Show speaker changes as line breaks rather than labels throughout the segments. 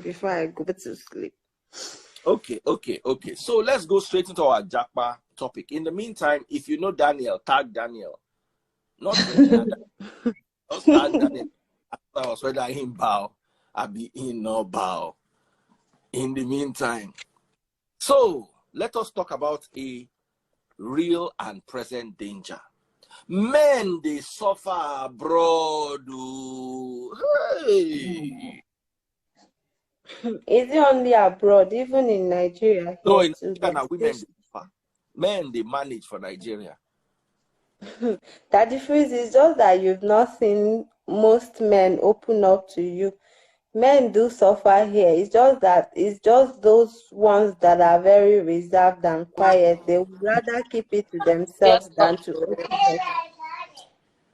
before I go to sleep.
Okay. So let's go straight into our Japa topic. In the meantime, if you know Daniel, tag Daniel. Not Regina. Just tag Daniel. I was whether him bow, I be in no bow. In the meantime, so let us talk about a real and present danger. Men, they suffer abroad. Hey.
Is it only abroad, even in Nigeria?
No,
Here
in
too,
Nigeria, women they suffer. Men, they manage for Nigeria.
that difference is just that you've not seen most men open up to you. Men do suffer here. It's just those ones that are very reserved and quiet. They would rather keep it to themselves than to open up.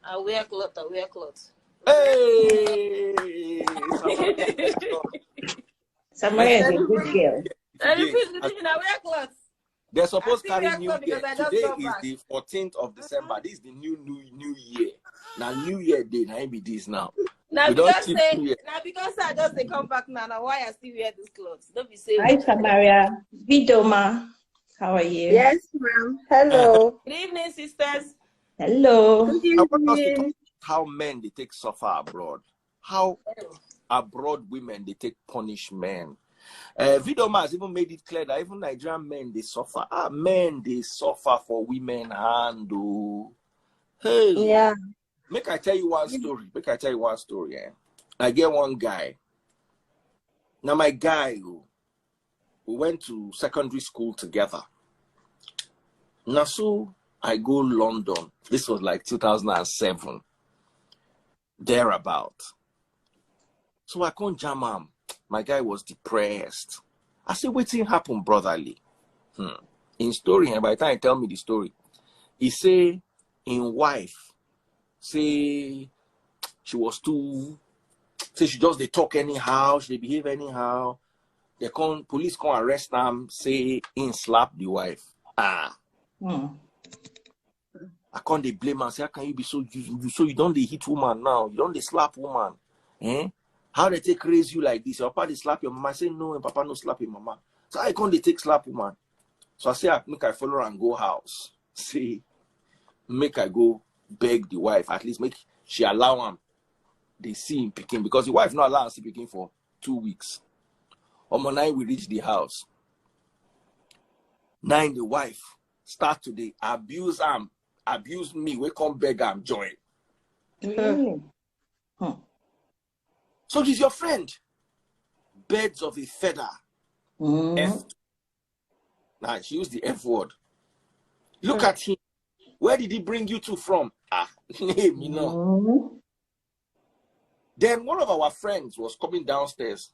I wear clothes.
Hey!
Samaria is a good girl.
They're supposed to carry New Year. Today is the 14th of December. This is the new year. Now New Year day, now be this now.
Now because I just come back now. Now why I still wear these clothes? Don't be saying.
Hi Samaria. Vidoma. How are you?
Yes, ma'am. Hello.
Good evening, sisters.
Hello.
Good
I want us to talk
evening.
about how men they take suffer abroad. How abroad women they take punish men. Vidoma has even made it clear that even Nigerian men they suffer. Men they suffer for women and hey.
Yeah.
Make I tell you one story. I get one guy. Now my guy, we went to secondary school together. Now so I go London. This was like 2007. Thereabout. So I can't jam him. My guy was depressed. I said, what thing happened, brotherly? In story, and by the time he tell me the story, he say, in wife, say she was too, say she just they talk anyhow, she behave anyhow. Police come arrest them, say in slap the wife. I can't they blame and say, how can you be so you don't they hit woman now? You don't they slap woman? How they take raise you like this? Your papa they slap your mama. I say no, and papa no slap your mama. So I can't they take slap woman. So I say make I follow her and go house. See, make I go beg the wife. At least make she allow him. They see him picking because the wife not allow him to picking for 2 weeks. On my night we reach the house. 9 the wife start to the abuse me. We come beg him join.
Really?
So she's your friend. Birds of a feather. F. Now she used the F word. Look at him. Where did he bring you two from? Name, you know. Then one of our friends was coming downstairs.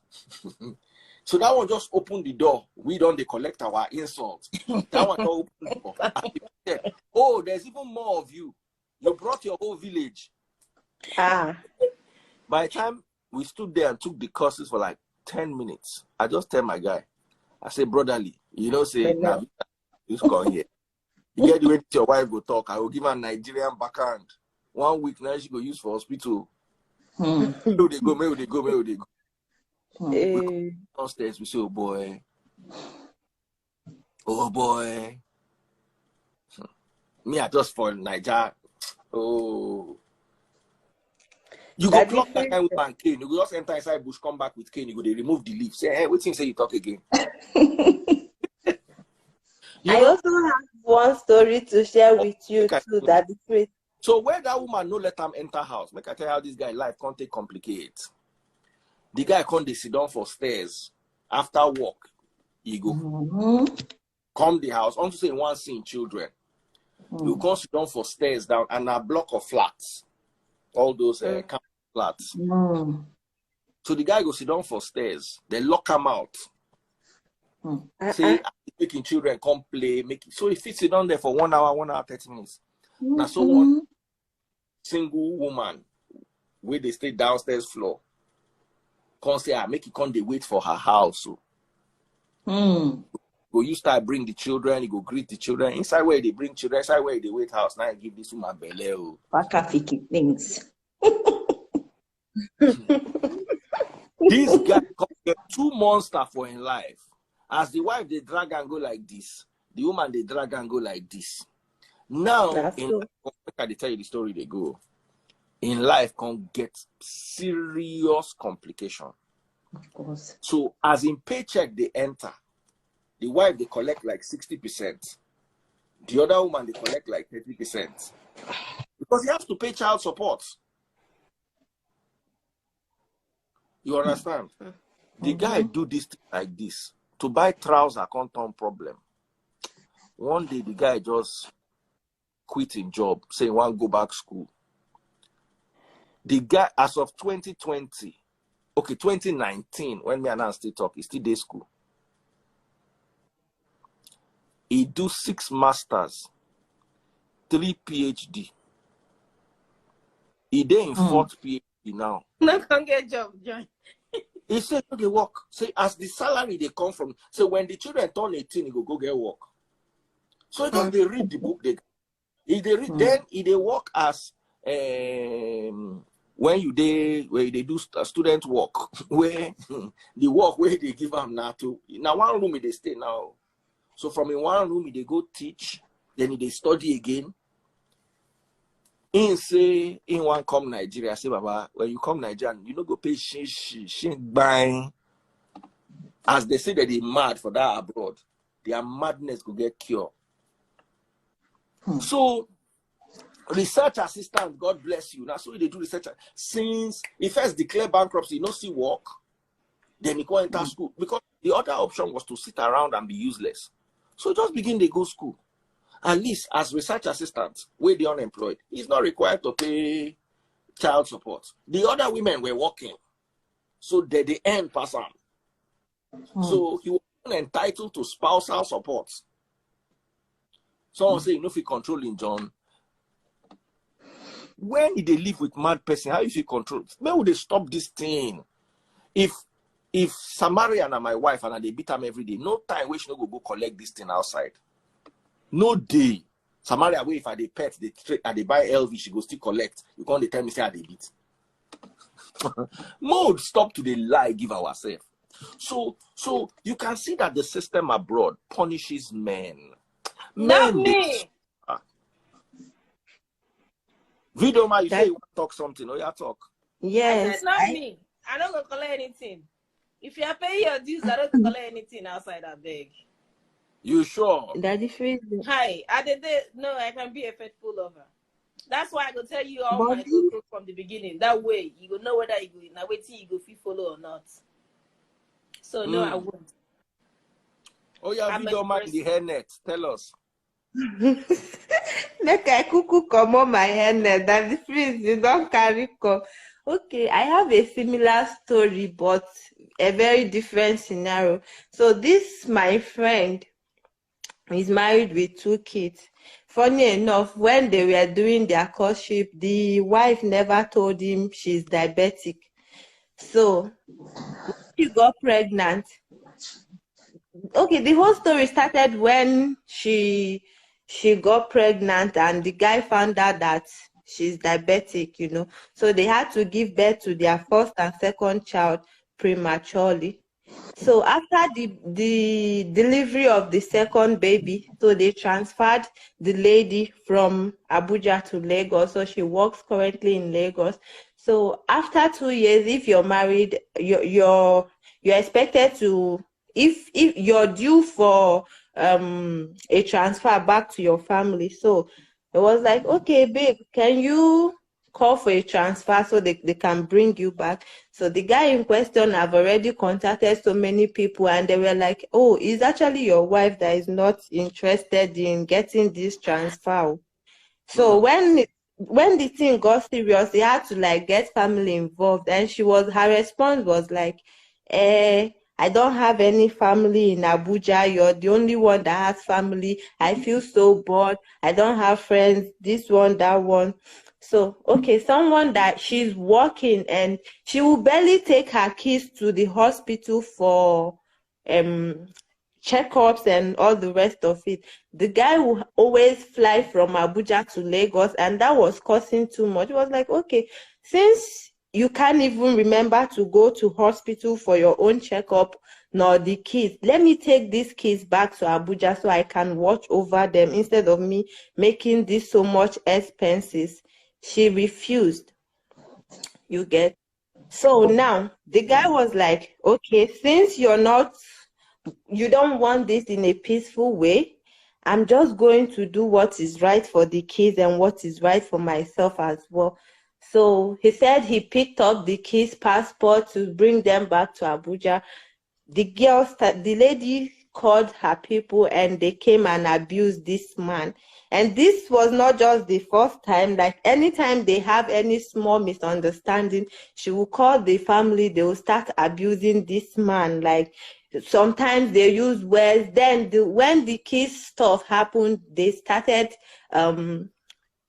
So that one just opened the door. We don't collect our insults. That one opened the door. Said, oh, there's even more of you. You brought your whole village. By the time we stood there and took the courses for like 10 minutes, I just tell my guy, I say, brotherly, you know, say, nah, just come here. You get the way your wife go talk, I will give her a Nigerian backhand. 1 week now she go use for hospital. May they go. We come downstairs, we say, oh boy. Me, I just for Niger. Oh. You go block that kind of woman cane. You go just enter inside bush, come back with cane. You go they remove the leaf. Say, hey, what thing say you talk again?
I also have one story to share with you too. That is great.
So where that woman no let him enter house, make I tell you how this guy life can't take complicate. The guy can't sit down for stairs after work. He go come the house. Also say one scene children. You can't sit down for stairs down and a block of flats. All those flats. So the guy go sit down for stairs. They lock him out. Say making children come play. So if he sit down there for 1 hour, 30 minutes. Now so one single woman where they stay downstairs floor. Can't say make it come they wait for her house. So. Go you start bring the children, you go greet the children. Inside where they bring children, inside where they wait house. Now I give this woman belly.
Things.
This guy come get 2 monsters for his life. As the wife, they drag and go like this. The woman, they drag and go like this. Now,
That's
in
so.
life, I tell you the story, they go. In life, can get serious complication.
Of course.
So, as in paycheck, they enter. The wife, they collect like 60%. The other woman, they collect like 30%. Because he has to pay child support. You understand? The guy do this thing like this. To buy trousers can't turn problem. One day, the guy just quit his job, saying he want to go back school. The guy, as of 2020, okay, 2019, when me and I still talk, he still day school. He do 6 masters, 3 PhD. He dey in 4th PhD now.
No can get job, John.
He said, no, they work. Say, as the salary they come from, so when the children turn 18, he go get work. So just they read the book, they read, then they work as when they do student work, where the work where they give them now to now one room they stay now. So from in one room they go teach, then they study again. In say in one come Nigeria, say Baba, when you come Nigeria, you don't go pay she buying. As they say that they mad for that abroad, their madness could get cured. So research assistant, God bless you. That's what they do research. Since he first declare bankruptcy, you don't see work, then he go enter school. Because the other option was to sit around and be useless. So just begin to go school. At least as research assistant, where they unemployed, he's not required to pay child support. The other women were working, so they earn pass on. So he was entitled to spousal support. Someone say, you know, if you controlling John. When they live with mad person, how you feel control? When would they stop this thing? If Samaria and my wife and they beat them every day, no time we should go collect this thing outside. No day. Samaria, wait if I they pet, they buy LV, she go still collect. You can't tell me say I they beat. Mode stop to the lie, give ourselves. So you can see that the system abroad punishes men.
Not
Men,
me.
Video man, you say you want to talk something, or you talk.
I
Yes.
said not me. I don't go collect anything. If you are paying your dues, I don't go collect anything outside. I beg.
You sure?
Daddy Freeze.
Hi, no, I can be a faithful lover. That's why I go tell you all my
Bobby.
go from the beginning. That way, you will know whether you go now wait till you go feel follow or not. So no, I won't.
Oh yeah,
I'm
video
a
man,
person.
the hairnet. Tell us.
Make I cuckoo come on my hand. Daddy Freeze, you don't carry come. Okay, I have a similar story, but a very different scenario. So this my friend is married with 2 kids. Funny enough, when they were doing their courtship, the wife never told him she's diabetic. So she got pregnant. Okay, the whole story started when she got pregnant and the guy found out that she's diabetic, you know. So they had to give birth to their first and second child prematurely. So after the delivery of the second baby, so they transferred the lady from Abuja to Lagos. So she works currently in Lagos. So after 2 years, if you're married, you're expected to, if you're due for a transfer back to your family. So it was like, okay, babe, can you call for a transfer so they can bring you back? So the guy in question have already contacted so many people and they were like, oh, it's actually your wife that is not interested in getting this transfer. So when the thing got serious, he had to like get family involved, and her response was like, I don't have any family in Abuja. You're the only one that has family. I feel so bored. I don't have friends. This one, that one. So, okay, someone that she's working and she will barely take her kids to the hospital for checkups and all the rest of it. The guy will always fly from Abuja to Lagos, and that was costing too much. It was like, okay, since you can't even remember to go to hospital for your own checkup, nor the kids. Let me take these kids back to Abuja so I can watch over them instead of me making this so much expenses. She refused. You get? So now the guy was like, okay, since you don't want this in a peaceful way, I'm just going to do what is right for the kids and what is right for myself as well. So he said he picked up the kids' passport to bring them back to Abuja. The lady called her people and they came and abused this man. And this was not just the first time. Like anytime they have any small misunderstanding, she will call the family, they will start abusing this man. Like sometimes they use words. Then when the kiss stuff happened, they started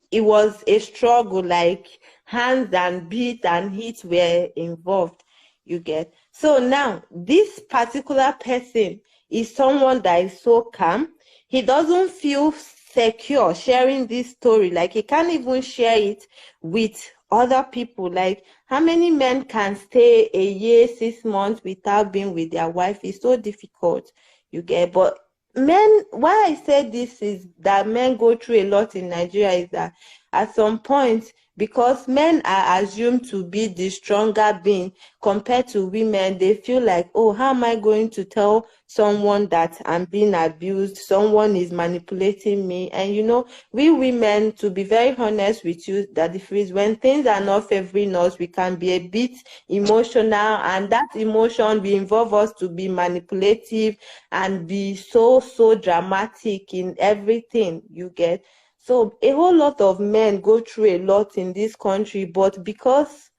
it was a struggle, like hands and beat and hit were involved. You get? So now this particular person is someone that is so calm. He doesn't feel secure sharing this story. Like he can't even share it with other people. Like how many men can stay a year, 6 months without being with their wife? It's so difficult. You get? But men, why I say this is that men go through a lot in Nigeria is that at some point, because men are assumed to be the stronger being compared to women, they feel like, oh, how am I going to tell someone that I'm being abused, someone is manipulating me? And you know, we women, to be very honest with you, that the freeze, when things are not favoring us, we can be a bit emotional, and that emotion will involve us to be manipulative and be so dramatic in everything. You get? So a whole lot of men go through a lot in this country, but because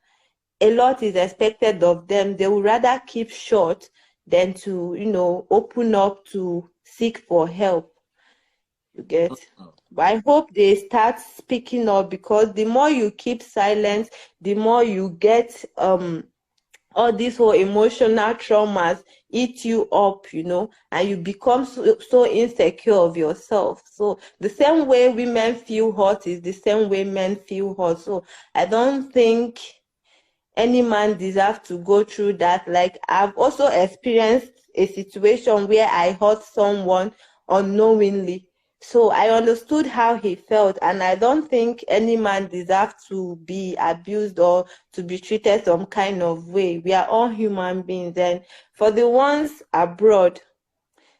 a lot is expected of them, they would rather keep short than to, open up to seek for help. You get? But I hope they start speaking up, because the more you keep silent, the more you get all these whole emotional traumas eat you up, and you become so insecure of yourself. So the same way women feel hurt is the same way men feel hurt. So I don't think any man deserves to go through that. Like I've also experienced a situation where I hurt someone unknowingly. So I understood how he felt, and I don't think any man deserves to be abused or to be treated some kind of way. We are all human beings, and for the ones abroad,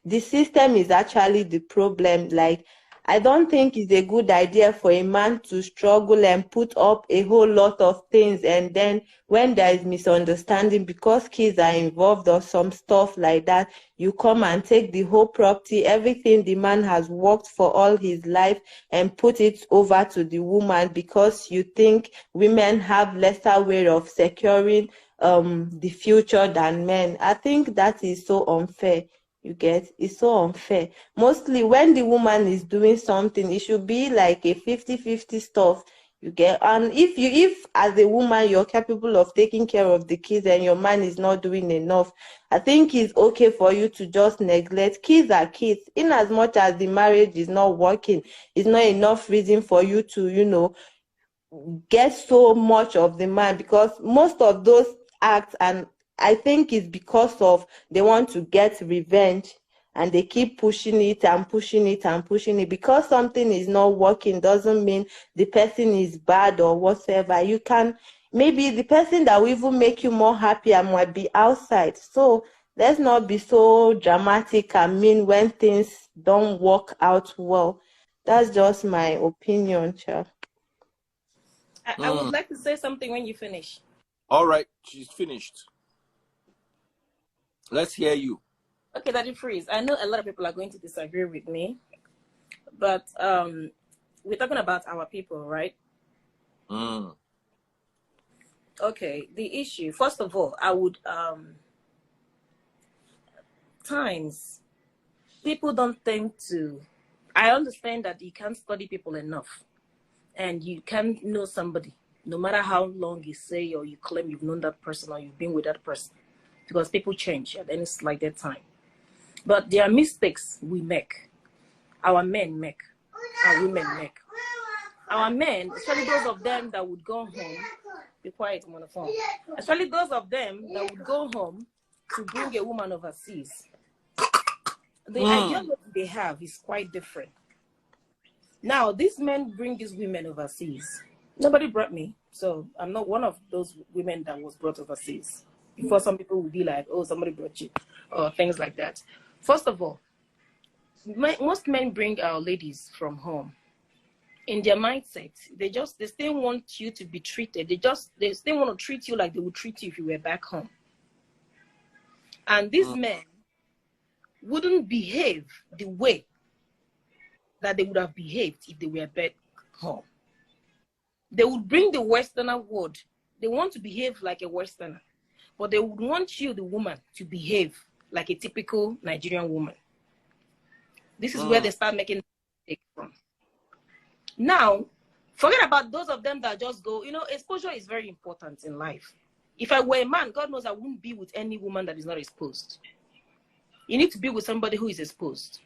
the system is actually the problem. Like, I don't think it's a good idea for a man to struggle and put up a whole lot of things, and then when there is misunderstanding because kids are involved or some stuff like that, you come and take the whole property, everything the man has worked for all his life, and put it over to the woman because you think women have lesser way of securing the future than men. I think that is so unfair. You get? It's so unfair. Mostly when the woman is doing something, it should be like a 50-50 stuff. You get? And if as a woman you're capable of taking care of the kids and your man is not doing enough, I think it's okay for you to just neglect. Kids are kids. In as much as the marriage is not working, it's not enough reason for you to, get so much of the man, because most of those acts, and I think it's because of they want to get revenge, and they keep pushing it and pushing it and pushing it. Because something is not working doesn't mean the person is bad or whatever. You can, maybe the person that will even make you more happier might be outside. So let's not be so dramatic and mean when things don't work out well. That's just my opinion, child.
I would like to say something when you finish.
All right, she's finished. Let's hear you.
Okay, Daddy Freeze. I know a lot of people are going to disagree with me, but we're talking about our people, right? Okay, the issue, first of all, I would times people don't tend to, I understand that you can't study people enough. And you can't know somebody, no matter how long you say or you claim you've known that person or you've been with that person, because people change at any slight time. But there are mistakes we make, our men make, our women make. Our men, especially those of them that would go home Be quiet, I'm on the phone. Especially those of them that would go home to bring a woman overseas. The ideology they have is quite different. Now, these men bring these women overseas. Nobody brought me, so I'm not one of those women that was brought overseas. Before some people would be like, oh, somebody brought you, or things like that. First of all, most men bring our ladies from home. In their mindset, they still want you to be treated. They still want to treat you like they would treat you if you were back home. And these men wouldn't behave the way that they would have behaved if they were back home. They would bring the Westerner word. They want to behave like a Westerner, but they would want you, the woman, to behave like a typical Nigerian woman. This is where they start making mistakes from. Now, forget about those of them that just go, exposure is very important in life. If I were a man, God knows I wouldn't be with any woman that is not exposed. You need to be with somebody who is exposed.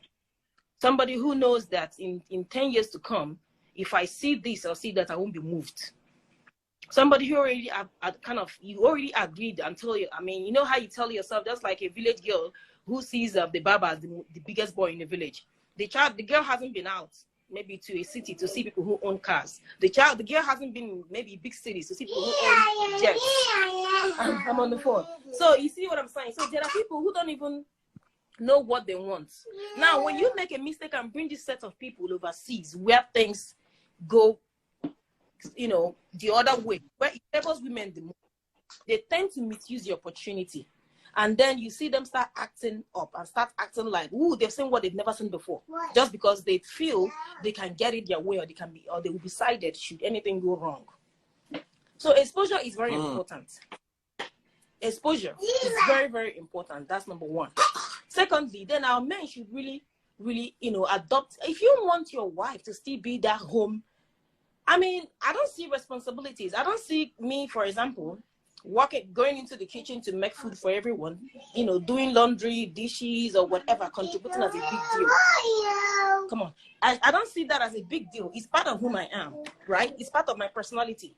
Somebody who knows that in 10 years to come, if I see this or see that, I won't be moved. Somebody who already you already agreed until you, you know how you tell yourself, just like a village girl who sees the Baba as the biggest boy in the village. The girl hasn't been out maybe to a city to see people who own cars. The girl hasn't been maybe big cities to see people who own jets. I'm on the phone. So you see what I'm saying? So there are people who don't even know what they want. Now, when you make a mistake and bring this set of people overseas where things go, the other way, where it favors women the most, they tend to misuse the opportunity. And then you see them start acting up and start acting like, ooh, they've seen what they've never seen before. Just because they feel they can get it their way, or they will be sided should anything go wrong. So exposure is very important. Exposure is very, very important. That's number one. Secondly, then our men should really, really, adopt. If you want your wife to still be that home, I don't see responsibilities. I don't see me, for example, going into the kitchen to make food for everyone, doing laundry, dishes, or whatever, contributing as a big deal. Come on. I don't see that as a big deal. It's part of whom I am, right? It's part of my personality.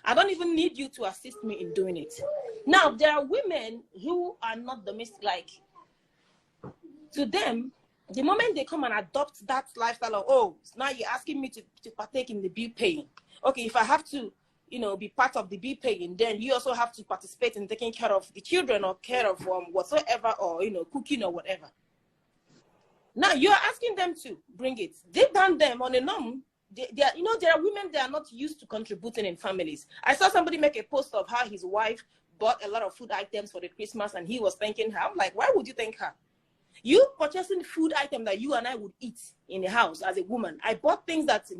I don't even need you to assist me in doing it. Now, there are women who are not domestic, like, to them, the moment they come and adopt that lifestyle of, oh, now you're asking me to partake in the bill paying. Okay, if I have to, be part of the bill paying, then you also have to participate in taking care of the children or care of whatsoever, or, cooking or whatever. Now, you're asking them to bring it. Deep down them on a norm, there are women that are not used to contributing in families. I saw somebody make a post of how his wife bought a lot of food items for the Christmas and he was thanking her. I'm like, why would you thank her? You purchasing food item that you and I would eat in the house as a woman. I bought things that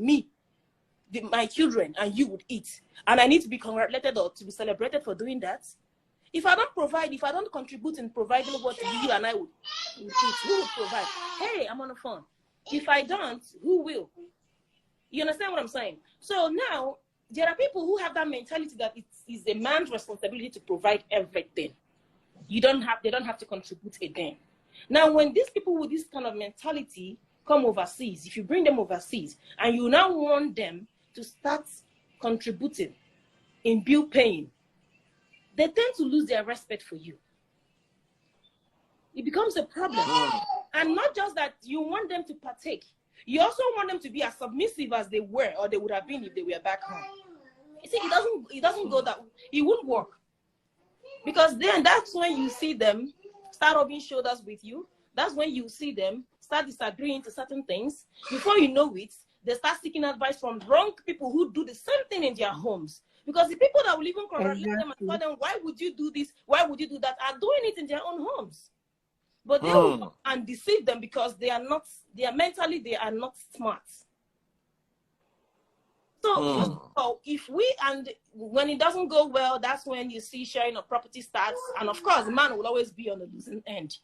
my children and you would eat. And I need to be congratulated or to be celebrated for doing that. If I don't provide, if I don't contribute in providing what you and I would eat, who would provide? Hey, I'm on the phone. If I don't, who will? You understand what I'm saying? So now, there are people who have that mentality that it is a man's responsibility to provide everything. They don't have to contribute again. Now, when these people with this kind of mentality come overseas, if you bring them overseas and you now want them to start contributing in bill paying, they tend to lose their respect for you. It becomes a problem. And not just that you want them to partake, you also want them to be as submissive as they were or they would have been if they were back home. You see, it doesn't go that way. It won't work. Because then that's when you see them start rubbing shoulders with you. That's when you see them start disagreeing to certain things. Before you know it, they start seeking advice from wrong people who do the same thing in their homes. Because the people that will even congratulate them and tell them, why would you do this? Why would you do that? Are doing it in their own homes. But they will and deceive them because they are mentally, they are not smart. So when it doesn't go well, that's when you see sharing of property starts. And of course, the man will always be on the losing end.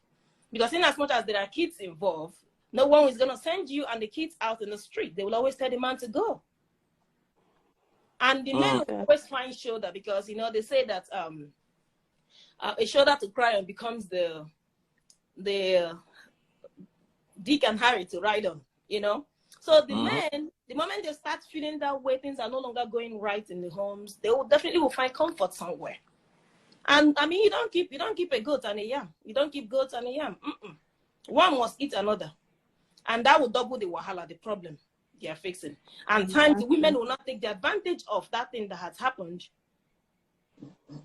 Because in as much as there are kids involved, no one is going to send you and the kids out in the street. They will always tell the man to go. And the men will always find shoulder because, they say that a shoulder to cry on becomes the Dick and Harry to ride on, So the men, the moment they start feeling that way, things are no longer going right in the homes, they will definitely find comfort somewhere. And I mean, you don't keep a goat and a yam. You don't keep goats and a yam. One must eat another, and that will double the wahala, the problem they are fixing. And times the women will not take the advantage of that thing that has happened.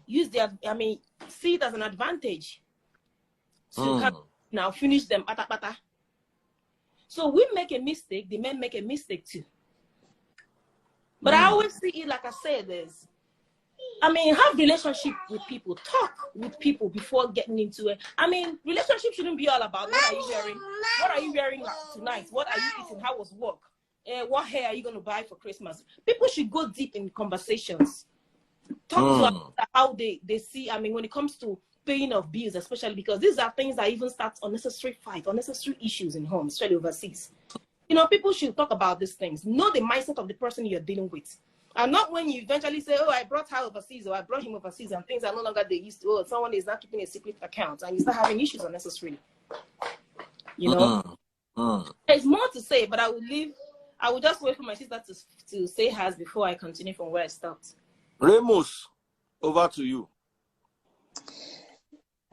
See it as an advantage. So you can now finish them pata pata. So we make a mistake, the men make a mistake too. But I always see it, like I said, have relationship with people, talk with people before getting into it. Relationship shouldn't be all about what are you wearing? What are you wearing tonight? What are you eating? How was work? What hair are you going to buy for Christmas? People should go deep in conversations. Talk to how they see, when it comes to paying of bills, especially because these are things that even start unnecessary fight, unnecessary issues in homes, especially overseas. People should talk about these things. Know the mindset of the person you're dealing with. And not when you eventually say, oh, I brought her overseas or I brought him overseas and things are no longer they used to. Oh, someone is not keeping a secret account and you start having issues unnecessarily. There's more to say, but I will just wait for my sister to say hers before I continue from where I stopped.
Remus, over to you.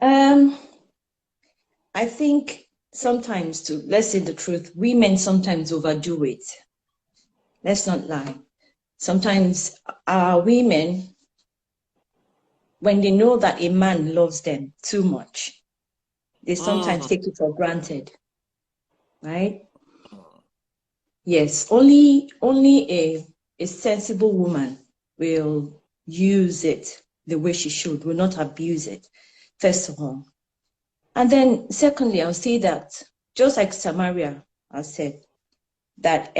I think sometimes, let's say the truth, women sometimes overdo it. Let's not lie. Sometimes our women, when they know that a man loves them too much, they sometimes take it for granted, right? Yes, only a sensible woman will use it the way she should, will not abuse it, first of all. And then secondly, I'll say that, just like Samaria has said, that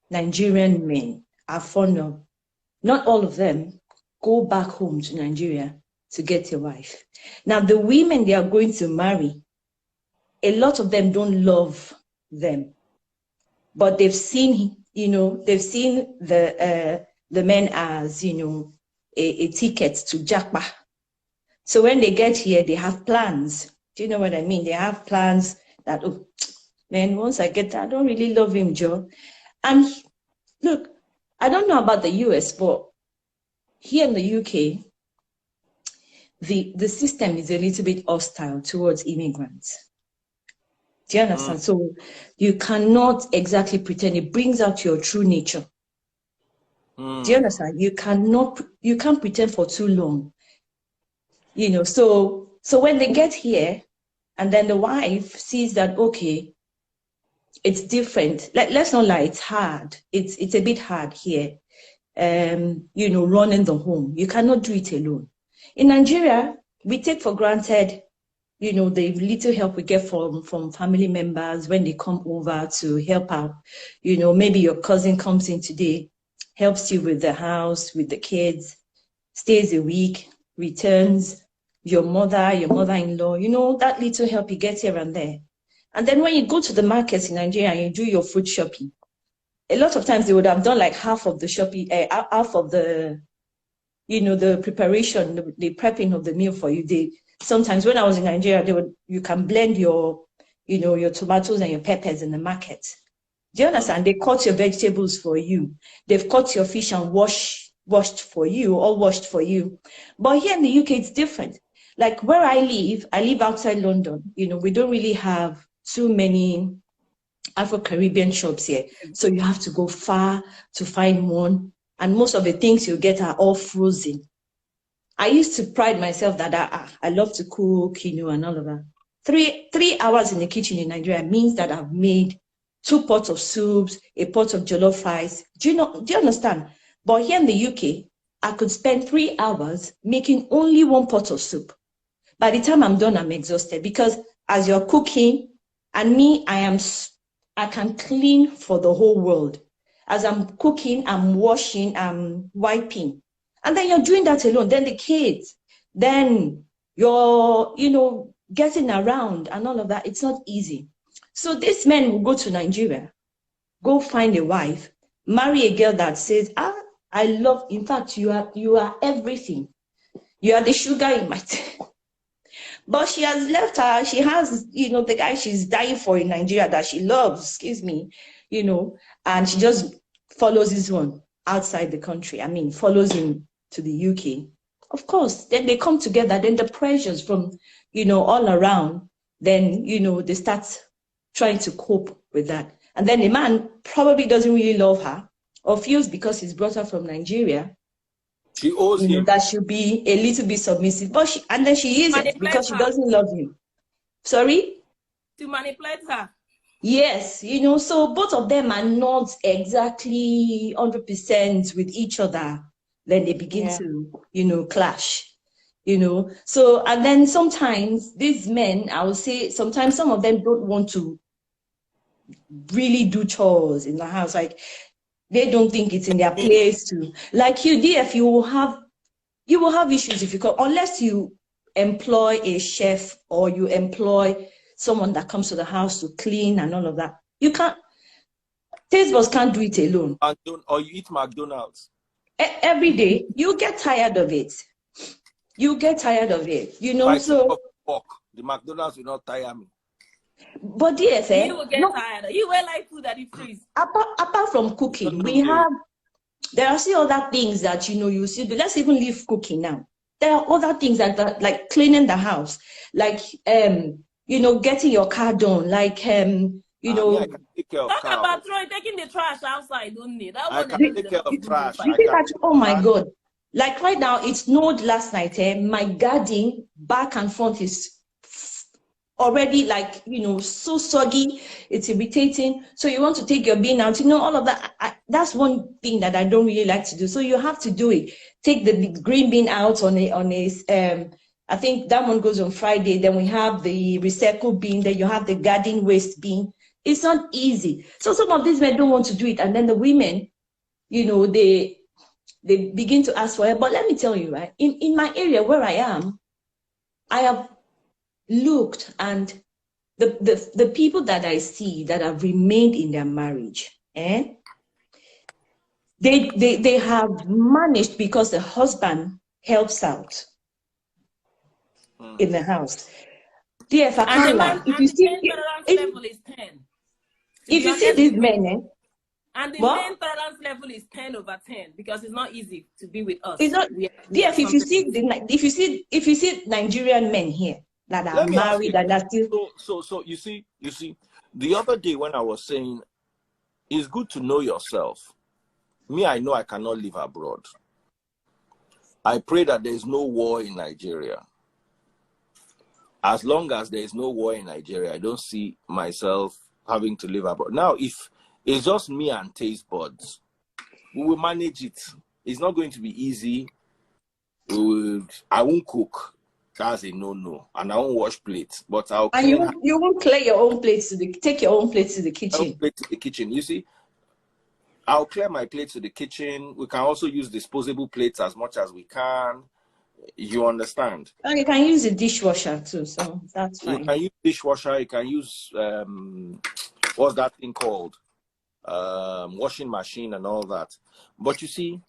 Nigerian men are fond of, not all of them, go back home to Nigeria to get a wife. Now, the women they are going to marry, a lot of them don't love them, but they've seen, the men as, a ticket to Japa. So when they get here, they have plans. Do you know what I mean? They have plans that, oh, man, once I get that, I don't really love him, Joe. And look, I don't know about the US, but here in the UK, the system is a little bit hostile towards immigrants. Do you understand? So you cannot exactly pretend. It brings out your true nature. Do you understand? You can't pretend for too long. So when they get here, and then the wife sees that, okay, it's different. Let's not lie, it's hard. It's a bit hard here. Running the home. You cannot do it alone. In Nigeria, we take for granted, the little help we get from family members when they come over to help out. Maybe your cousin comes in today, helps you with the house, with the kids, stays a week, returns, your mother-in-law, that little help you get here and there. And then when you go to the markets in Nigeria and you do your food shopping, a lot of times they would have done like half of the shopping, half of the, the preparation, the prepping of the meal for you. Sometimes when I was in Nigeria, you can blend your tomatoes and your peppers in the market. Do you understand? They cut your vegetables for you. They've cut your fish and washed for you. But here in the UK, it's different. Like where I live outside London. We don't really have too many Afro-Caribbean shops here. So you have to go far to find one. And most of the things you get are all frozen. I used to pride myself that I love to cook, and all of that. 3 hours in the kitchen in Nigeria means that I've made 2 pots of soups, a pot of jollof rice. Do you understand? But here in the UK, I could spend 3 hours making only 1 pot of soup. By the time I'm done, I'm exhausted because as you're cooking, and me, I can clean for the whole world. As I'm cooking, I'm washing, I'm wiping. And then you're doing that alone. Then the kids, then you're, getting around and all of that. It's not easy. So these men will go to Nigeria, go find a wife, marry a girl that says, I love, in fact, you are everything. You are the sugar in my tea. But she has left her. She has, the guy she's dying for in Nigeria that she loves, you know, and she just follows this one outside the country. I mean, follows him to the UK. Of course, then they come together, then the pressures from, you know, all around, then, you know, they start trying to cope with that. And then the man probably doesn't really love her, or feels because he's brought her from Nigeria,
she owes him.
that she'll be a little bit submissive. But and then she isn't, because she doesn't love him. Sorry?
To manipulate her.
Yes, you know, so both of them are not exactly 100% with each other. Then they begin to, you know, clash, you know. So, and then sometimes these men, I would say, sometimes some of them don't want to really do chores in the house. Like, they don't think it's in their place to. Like you, DF, you will have issues if you call, unless you employ a chef or you employ someone that comes to the house to clean and all of that. You can't. Taste buds can't do it alone.
Or you eat McDonald's
Every day, you get tired of it. You get tired of it, you know. So
the McDonald's will not tire me.
But DF,
you will get tired. You will like food that you freeze.
Apart from cooking, there are still other things that, you know, you see. Let's even leave cooking now. There are other things that like cleaning the house, like you know, getting your car done, like you know.
I can take care of
Talk
car.
about taking the trash outside, don't need that.
I can take care of trash.
Oh my God! Like right now, it snowed last night. My garden back and front is already, like, you know, so soggy, it's irritating. So you want to take your bin out, you know, all of that. That's one thing that I don't really like to do. So you have to do it. Take the green bin out on a I think that one goes on Friday. Then we have the recycle bin. Then you have the garden waste bin. It's not easy. So some of these men don't want to do it, and then the women, you know, they begin to ask for it. But let me tell you, right, in my area where I am, I have looked, and the people that I see that have remained in their marriage, they have managed because the husband helps out in the house. DF, I can't lie. If you see,
level is 10.
If you see these men,
and the main tolerance level is 10/10, because it's not easy to be with us.
It's not. DF, if you see Nigerian men here that are married, that are still.
So you see, the other day when I was saying it's good to know yourself. Me, I know I cannot live abroad. I pray that there is no war in Nigeria. As long as there is no war in Nigeria, I don't see myself having to live abroad. Now, if it's just me and taste buds, we will manage it. It's not going to be easy. I won't cook. That's a no-no. And I won't wash plates. But I'll
and you won't clear your own plates take your own plates to the kitchen.
You see, I'll clear my plates to the kitchen. We can also use disposable plates as much as we can. You understand?
And you can use a dishwasher too, so that's fine.
You can use dishwasher. You can use what's that thing called? Washing machine and all that. But you see,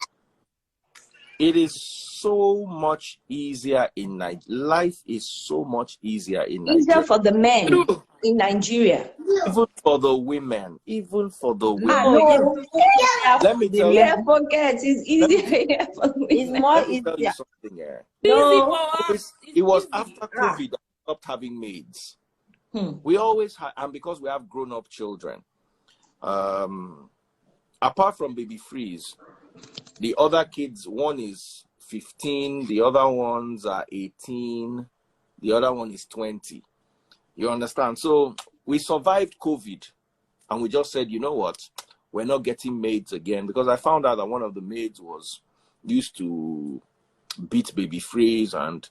it is so much easier in Nigeria. Life is so much easier in Nigeria.
Easier for the men in Nigeria.
Even for the women. Even for the women.
Let me tell you. Forget, it's easier for the women.
It's more easier.
Tell you something,
It
was after COVID that we stopped having maids. We always had, and because we have grown-up children, apart from baby freeze, the other kids, one is 15, the other ones are 18, the other one is 20. You understand? So we survived COVID, and we just said, you know what? We're not getting maids again, because I found out that one of the maids was used to beat baby freeze, and,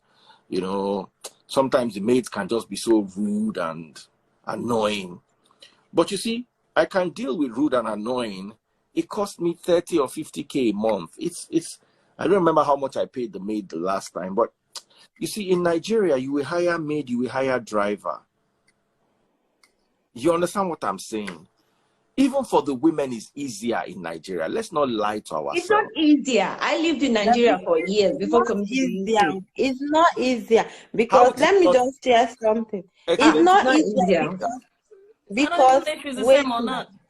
you know, sometimes the maids can just be so rude and annoying. But you see, I can deal with rude and annoying. It cost me 30 or 50K a month. I don't remember how much I paid the maid the last time, but you see, in Nigeria, you will hire maid, you will hire driver. You understand what I'm saying? Even for the women, it's easier in Nigeria. Let's not lie to ourselves.
It's not easier. I lived in Nigeria for years before coming to the UK.
It's not easier, because let me just share something. It's not easier because
wait,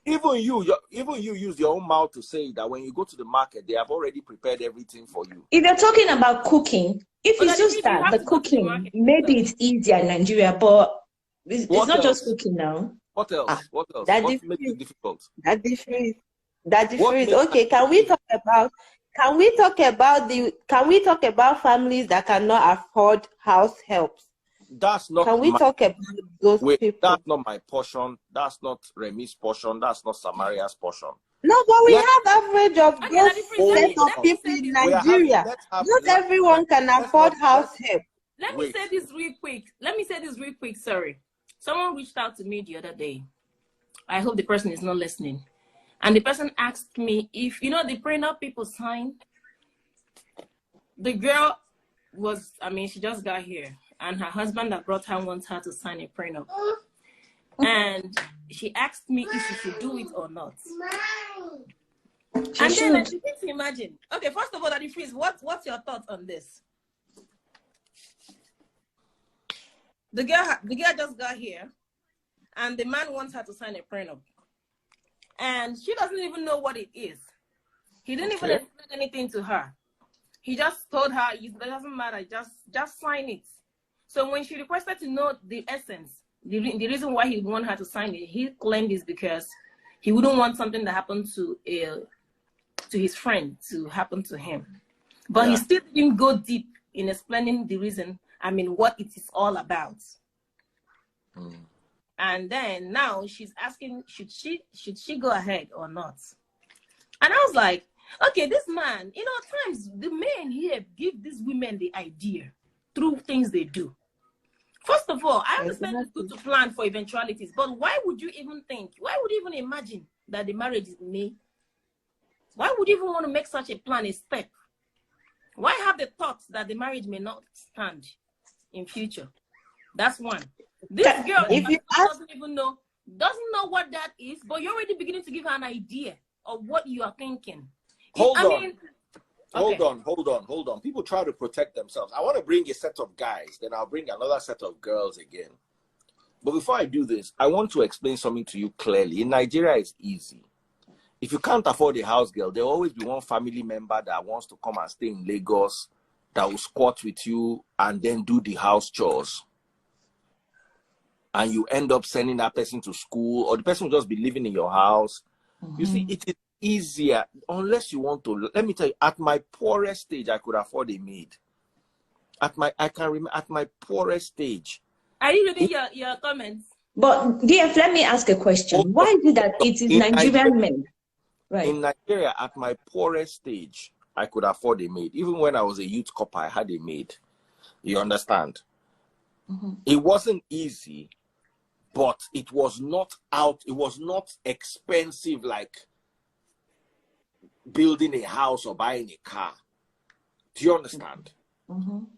even you use your own mouth to say that when you go to the market, they have already prepared everything for you.
If you're talking about cooking, if
But
it's just that, the cooking, maybe it's easier in Nigeria, but it's not just cooking now.
What else?
Ah,
What else?
that
What makes it difficult?
That difference. That
What
difference.
makes
Okay, can we talk about families that cannot afford house helps?
That's not
Can we talk about those people?
That's not my portion. That's not Remi's portion. That's not Samaria's portion.
No, but we have average of those set of people in Nigeria. Not everyone can afford house help.
Let me say this real quick. Sorry. Someone reached out to me the other day. I hope the person is not listening. And the person asked me if, you know, the prenup people sign. The girl was, she just got here. And her husband that brought her wants her to sign a prenup. And she asked me if she should do it or not. Then I begin to imagine. Okay, first of all, Daddy Freeze, what's your thoughts on this? The girl just got here, and the man wants her to sign a prenup. And she doesn't even know what it is. He didn't even explain anything to her. He just told her, it doesn't matter, just sign it. So when she requested to know the essence, the reason why he wanted her to sign it, he claimed is because he wouldn't want something that happened to his friend to happen to him. But he still didn't go deep in explaining the reason, what it is all about. And then now she's asking, should she go ahead or not? And I was like, okay, this man, at times the men here give these women the idea through things they do. First of all, I understand it's good to plan for eventualities, but why would you even imagine that the marriage is made? Why would you even want to make such a plan a step? Why have the thought that the marriage may not stand in future? That's one. This girl doesn't know what that is, but you're already beginning to give her an idea of what you are thinking.
Hold on. People try to protect themselves. I want to bring a set of guys, then I'll bring another set of girls again. But before I do this, I want to explain something to you clearly. In Nigeria, it's easy. If you can't afford a house girl, there will always be one family member that wants to come and stay in Lagos that will squat with you and then do the house chores. And you end up sending that person to school, or the person will just be living in your house. You see, it is easier unless you want to. Let me tell you, at my poorest stage, I could afford a maid. At my poorest stage.
Are you reading your comments?
But DF, let me ask a question. Why is it that it is Nigerian men? Right.
In Nigeria, at my poorest stage, I could afford a maid. Even when I was a youth copper, I had a maid. You understand? It wasn't easy, but it was not expensive like building a house or buying a car. Do you understand?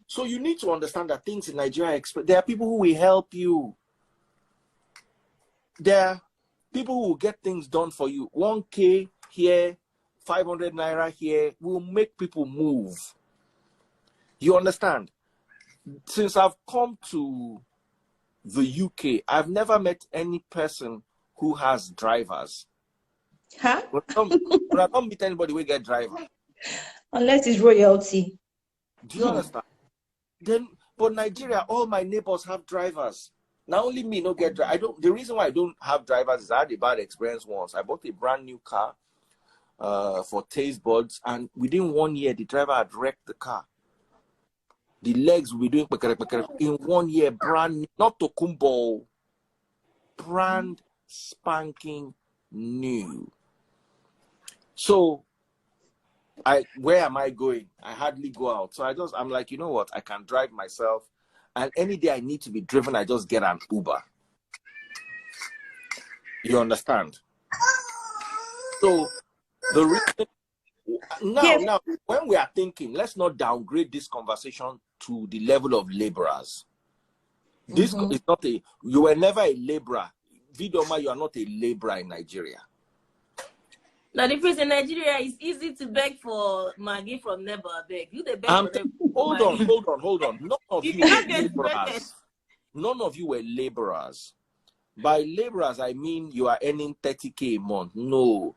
So you need to understand that things in Nigeria, there are people who will help you. There are people who will get things done for you. 1K here, 500 naira here will make people move. You understand? Since I've come to the UK, I've never met any person who has drivers.
Huh?
But I don't meet anybody who get driver.
Unless it's royalty.
Do you understand? But Nigeria, all my neighbors have drivers. Not only me, no get driver. The reason why I don't have drivers is I had a bad experience once. I bought a brand new car for taste buds, and within 1 year, the driver had wrecked the car. The legs will be doing in 1 year, brand new, not Tokumbo, brand spanking new. So, where am I going? I hardly go out. So I'm like, you know what? I can drive myself. And any day I need to be driven, I just get an Uber. You understand? So, the reason... Now, when we are thinking, let's not downgrade this conversation to the level of laborers. This is not you were never a laborer. Vidoma, you are not a laborer in Nigeria.
Now, the difference in Nigeria is easy to beg for Maggie from neighbor. Beg you, they beg for them.
Hold on. None of you were laborers. None of you were laborers. By laborers, I mean you are earning 30K a month. No.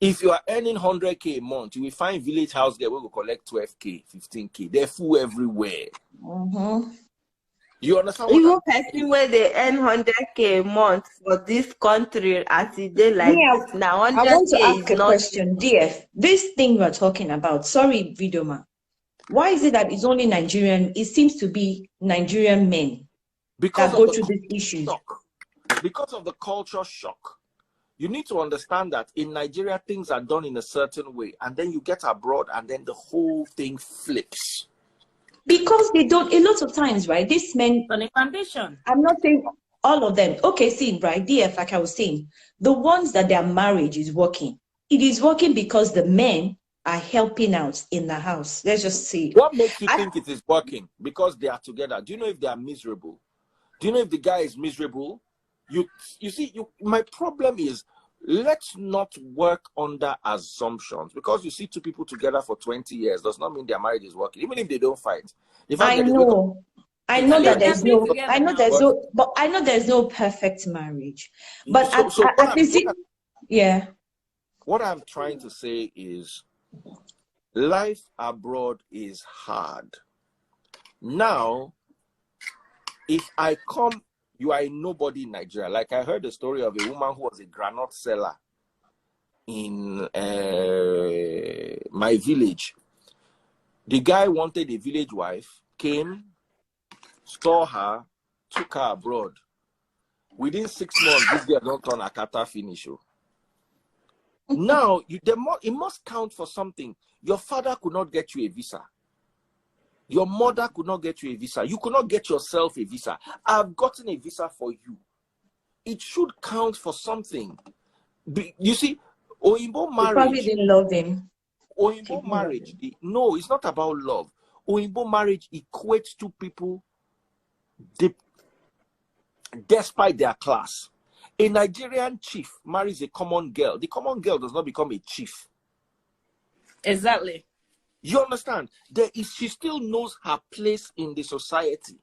If you are earning 100K a month, you will find village house there where we collect 12K, 15K. They're full everywhere. You understand what
Even
I'm
person
saying?
where they earn 100K a month for this country as it dey like
Yeah,
this now,
I want to
100K
ask
is
a
not.
question, DF. This thing we're talking about, sorry, Vidoma, why is it that it's only Nigerian? It seems to be Nigerian men
Because
that
of
go
the
through these
culture
issues.
shock. Because of the culture shock. You need to understand that in Nigeria, things are done in a certain way, and then you get abroad, and then the whole thing flips.
Because they don't, a lot of times, right? These men,
On a foundation.
I'm not saying all of them. Okay, see, right, DF, like I was saying, the ones that their marriage is working, it is working because the men are helping out in the house. Let's just see.
What makes you think it is working? Because they are together. Do you know if they are miserable? Do you know if the guy is miserable? You see, my problem is, let's not work under assumptions. Because you see two people together for 20 years does not mean their marriage is working. Even if they don't fight. The fact
I
that they wake up
know. I know
I mean,
that
together,
they're
there's
still
no,
together
I know
now.
there's
but
no, but I know there's no perfect marriage. But
so
at least, yeah.
what I'm trying to say is, life abroad is hard. Now, if I come, you are a nobody in Nigeria. Like I heard the story of a woman who was a granite seller in my village. The guy wanted a village wife, came, saw her, took her abroad. Within 6 months, this girl don't turn Akata finish. Now, it must count for something. Your father could not get you a visa. Your mother could not get you a visa. You could not get yourself a visa. I've gotten a visa for you. It should count for something. You see, Oyinbo
You probably
marriage.
didn't love him.
Oyinbo marriage. No, it's not about love. Oyinbo marriage equates to people despite their class. A Nigerian chief marries a common girl. The common girl does not become a chief.
Exactly.
You understand? She still knows her place in the society.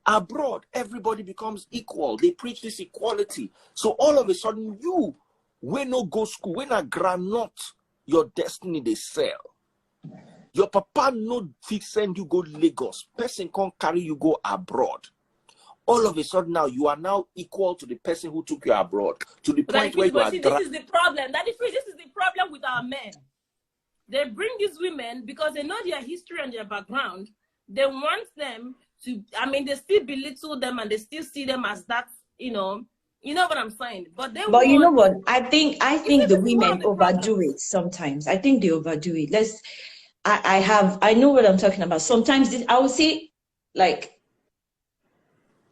Abroad, everybody becomes equal. They preach this equality. So all of a sudden, you, when no go school, when a granite, your destiny they sell. Your papa no fit send you go Lagos. Person can't carry you go abroad. All of a sudden now, you are now equal to the person who took you abroad. To the point where you are...
This is the problem. This is the problem with our men. They bring these women because they know their history and their background. They want them to, I mean, they still belittle them and they still see them as that, you know what I'm saying. But
you know what? I think the
this is one of
women
the
overdo
problems.
it sometimes. I think they overdo it. I know what I'm talking about. Sometimes I would say like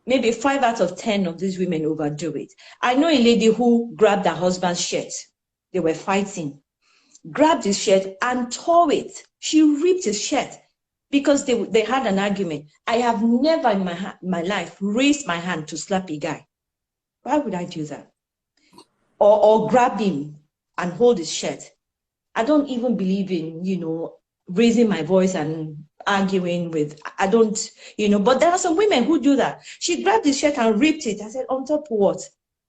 maybe 5 out of 10 of these women overdo it. I know a lady who grabbed her husband's shirt. They were fighting. Grabbed his shirt and tore it. She ripped his shirt because they had an argument. I have never in my life raised my hand to slap a guy. Why would I do that? Or grab him and hold his shirt. I don't even believe in, raising my voice and arguing with, I don't, but there are some women who do that. She grabbed his shirt and ripped it. I said, on top of what?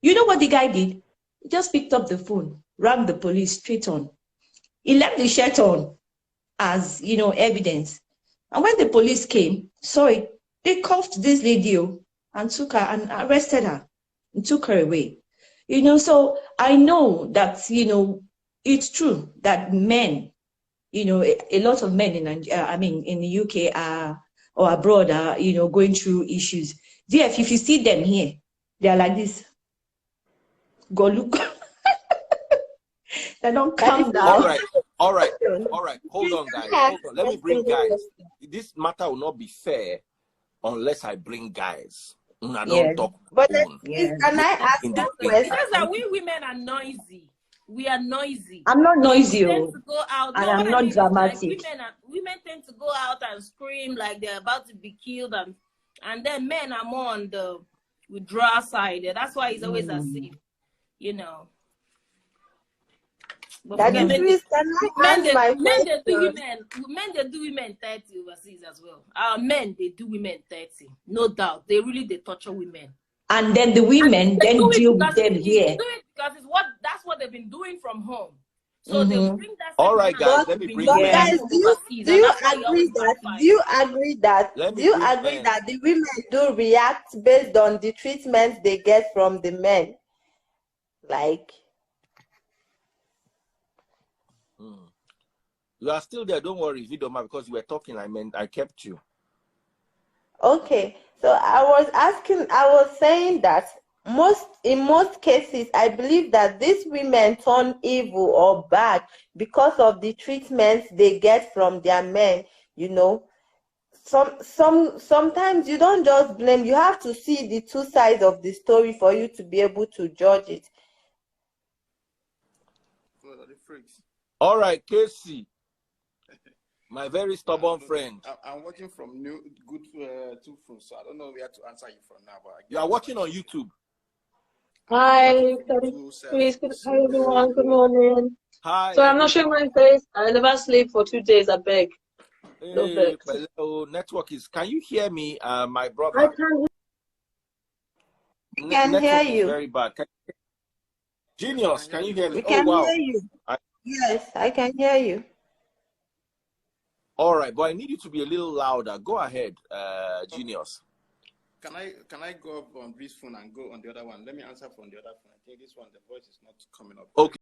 You know what the guy did? He just picked up the phone, rang the police straight on. He left the shirt on as, evidence. And when the police came, saw it, they cuffed this lady and took her and arrested her and took her away. So I know that, it's true that men, a lot of men in the UK or abroad are, going through issues. If you see them here, they are like this. Go look. They don't calm down.
All right. Hold on, guys. Hold on. Let me bring guys. This matter will not be fair unless I bring guys. I don't talk.
But can I ask
you a question? It's just that we women are noisy. We are noisy.
I'm not noisy.
We tend to go out.
And I'm not dramatic.
Like women tend to go out and scream like they're about to be killed, and then men are more on the withdrawal side. That's why it's always as if, But
that is
men they do women 30 overseas as well. Our men, they do women 30. No doubt. They torture women.
and then the women then deal with them here.
Do it because that's what they've been doing from home. So they bring that.
All right, guys, let me bring men.
Guys, do you agree that the women do react based on the treatment they get from the men? Like,
you are still there. Don't worry, Vidoma, because you were talking. I kept you.
Okay, so I was saying that in most cases, I believe that these women turn evil or bad because of the treatments they get from their men. You know, sometimes you don't just blame. You have to see the two sides of the story for you to be able to judge it.
All right, Casey, my very stubborn friend.
I'm watching from two phones, so I don't know where to answer you from now. But
you are watching on YouTube.
Hi, Chris. Hi, everyone. Good morning.
Hi.
So I'm not showing my face. I never sleep for 2 days. I beg.
Hey, network is. Can you hear me, my brother?
I can.
We can hear you.
Is very bad. Genius, can you hear me?
We can hear you. Yes, I can hear you.
All right, but I need you to be a little louder. Go ahead, Genius.
Can I go up on this phone and go on the other one? Let me answer from the other phone. I think this one, the voice is not coming up.
Okay.